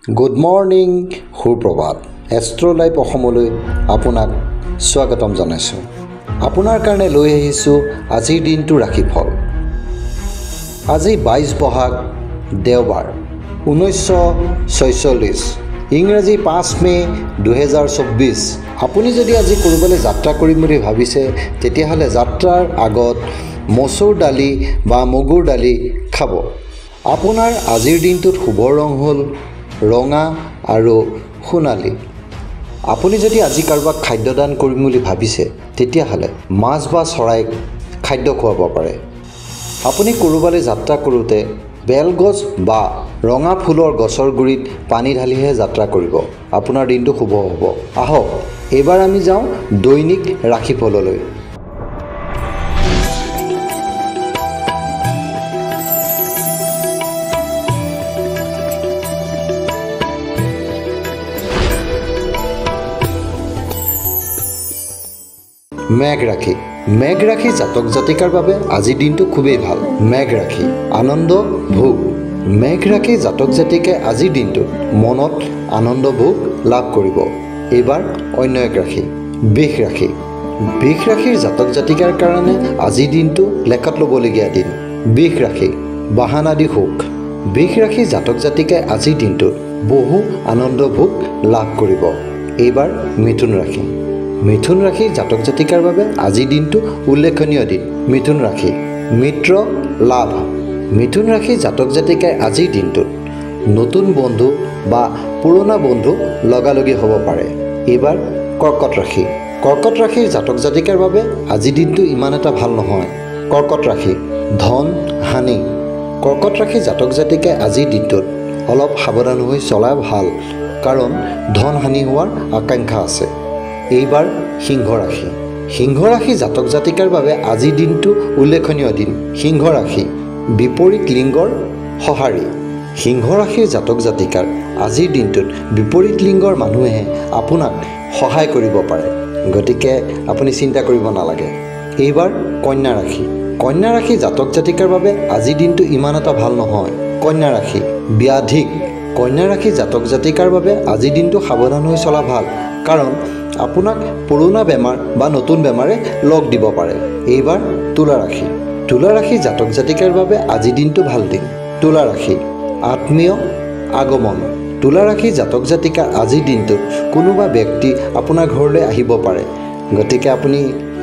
Good morning, সুপ্ৰভাত Astro live অসমলৈ আপোনাক স্বাগতম জনাইছোঁ। আপোনাৰ কাৰণে লৈ আহিছোঁ আজিৰ দিনটো ৰাশিফল। আজি 22 বহাগ দেওবাৰ 1946 ইংৰাজী 5 মে 2024। আপুনি যদি আজি ক'ৰবালৈ যাত্ৰা কৰিম বুলি ভাবিছে তেতিয়াহ'লে যাত্ৰাৰ আগত মচুৰ দালি বা মগুৰ দালি খাব। আপোনাৰ আজিৰ দিনটোত শুভ ৰং হ'ল ৰঙা আৰু সোণালী। আপুনি যদি আজি কাৰোবাক খাদ্যদান কৰিম বুলি ভাবিছে তেতিয়াহ'লে মাছ বা চৰাইক খাদ্য খুৱাব পাৰে। আপুনি ক'ৰবালৈ যাত্ৰা কৰোঁতে বেলগছ বা ৰঙা ফুলৰ গছৰ গুৰিত পানী ঢালিহে যাত্ৰা কৰিব। আপোনাৰ দিনটো শুভ হ'ব। আহক এইবাৰ আমি যাওঁ দৈনিক ৰাশিফললৈ। মেঘ ৰাশি। মেঘ ৰাশি জাতক জাতিকাৰ বাবে আজিৰ দিনটো খুবেই ভাল। মেঘ ৰাশি আনন্দ ভোগ। মেঘ ৰাশি জাতক জাতিকে আজিৰ দিনটোত মনত আনন্দ ভোগ লাভ কৰিব। এইবাৰ অন্য এক ৰাশি বৃষ ৰাশি। বৃষ ৰাশিৰ জাতক জাতিকাৰ কাৰণে আজিৰ দিনটো লেখত ল'বলগীয়া দিন। বৃষ ৰাশি বাহনাদি সুখ। বৃষ ৰাশি জাতক জাতিকে আজিৰ দিনটোত বহু আনন্দ ভোগ লাভ কৰিব। এইবাৰ মিথুন ৰাশি। মিথুন ৰাশি জাতক জাতিকাৰ বাবে আজিৰ দিনটো উল্লেখনীয় দিন। মিথুন ৰাশি মিত্ৰ লাভ। মিথুন ৰাশি জাতক জাতিকে আজিৰ দিনটোত নতুন বন্ধু বা পুৰণা বন্ধু লগালগি হ'ব পাৰে। এইবাৰ কৰ্কট ৰাশি। কৰ্কট ৰাশিৰ জাতক জাতিকাৰ বাবে আজিৰ দিনটো ইমান এটা ভাল নহয়। কৰ্কট ৰাশি ধন হানি। কৰ্কট ৰাশি জাতক জাতিকে আজিৰ দিনটোত অলপ সাৱধান হৈ চলা ভাল, কাৰণ ধন হানি হোৱাৰ আকাংক্ষা আছে। এইবাৰ সিংহ ৰাশি। সিংহ ৰাশি জাতক জাতিকাৰ বাবে আজিৰ দিনটো উল্লেখনীয় দিন। সিংহ ৰাশি বিপৰীত লিংগৰ সঁহাৰি। সিংহ ৰাশিৰ জাতক জাতিকাৰ আজিৰ দিনটোত বিপৰীত লিংগৰ মানুহে আপোনাক সহায় কৰিব পাৰে, গতিকে আপুনি চিন্তা কৰিব নালাগে। এইবাৰ কন্যা ৰাশি। কন্যা ৰাশি জাতক জাতিকাৰ বাবে আজিৰ দিনটো ইমান এটা ভাল নহয়। কন্যা ৰাশি ব্যাধিক। কন্যা ৰাশি জাতক জাতিকাৰ বাবে আজিৰ দিনটো সাৱধান হৈ চলা ভাল, কাৰণ আপোনাক পুৰণা বেমাৰ বা নতুন বেমাৰে লগ দিব পাৰে। এইবাৰ তুলা ৰাশি। তুলা ৰাশি জাতক জাতিকাৰ বাবে আজিৰ দিনটো ভাল দিন। তুলা ৰাশি আত্মীয় আগমন। তুলা ৰাশি জাতক জাতিকা আজিৰ দিনটোত কোনোবা ব্যক্তি আপোনাৰ ঘৰলৈ আহিব পাৰে, গতিকে আপুনি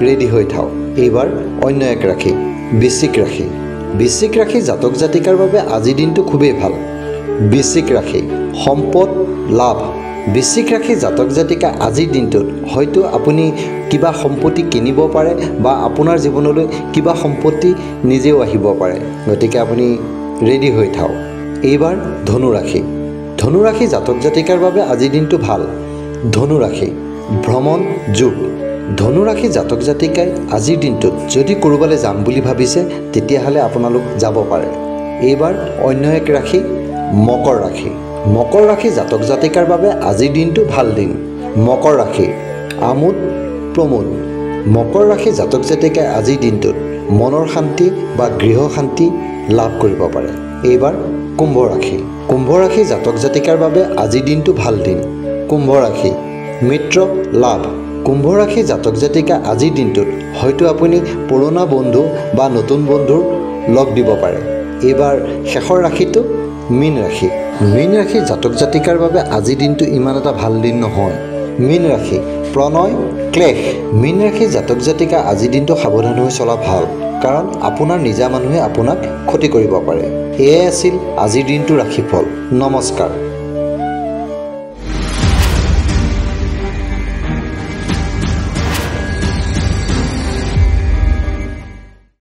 ৰেডি হৈ থাকক। এইবাৰ অন্য এক ৰাশি বৃশ্চিক ৰাশি। বৃশ্চিক ৰাশি জাতক জাতিকাৰ বাবে আজিৰ দিনটো খুবেই ভাল। বৃশ্চিক ৰাশি সম্পদ লাভ। বৃশ্চিক ৰাশি জাতক জাতিকা আজিৰ দিনটোত হয়তো আপুনি কিবা সম্পত্তি কিনিব পাৰে বা আপোনাৰ জীৱনলৈ কিবা সম্পত্তি নিজেও আহিব পাৰে, গতিকে আপুনি ৰেডি হৈ থাকক। এইবাৰ ধনু ৰাশি। ধনু ৰাশি জাতক জাতিকাৰ বাবে আজিৰ দিনটো ভাল। ধনু ৰাশি ভ্ৰমণ যোগ। ধনু ৰাশি জাতক জাতিকাই আজিৰ দিনটোত যদি ক'ৰবালৈ যাম বুলি ভাবিছে তেতিয়াহ'লে আপোনালোক যাব পাৰে। এইবাৰ অন্য এক ৰাশি মকৰ ৰাশি। মকৰ ৰাশি জাতক জাতিকাৰ বাবে আজিৰ দিনটো ভাল দিন। মকৰ ৰাশি আমোদ প্ৰমোদ। মকৰ ৰাশি জাতক জাতিকাই আজিৰ দিনটোত মনৰ শান্তি বা গৃহ শান্তি লাভ কৰিব পাৰে। এইবাৰ কুম্ভ ৰাশি। কুম্ভ ৰাশি জাতক জাতিকাৰ বাবে আজিৰ দিনটো ভাল দিন। কুম্ভ ৰাশি মিত্ৰ লাভ। কুম্ভ ৰাশি জাতক জাতিকা আজিৰ দিনটোত হয়তো আপুনি পুৰণা বন্ধু বা নতুন বন্ধুৰ লগ দিব পাৰে। এইবাৰ শেষৰ ৰাশিটো মীন ৰাশি। মীন ৰাশি জাতক জাতিকাৰ বাবে আজিৰ দিনটো ইমান এটা ভাল দিন নহয়। মীন ৰাশি প্ৰণয় ক্লেশ। মীন ৰাশি জাতক জাতিকা আজিৰ দিনটো সাৱধান হৈ চলা ভাল, কাৰণ আপোনাৰ নিজা মানুহে আপোনাক ক্ষতি কৰিব পাৰে। এয়াই আছিল আজিৰ দিনটো ৰাশিফল। নমস্কাৰ।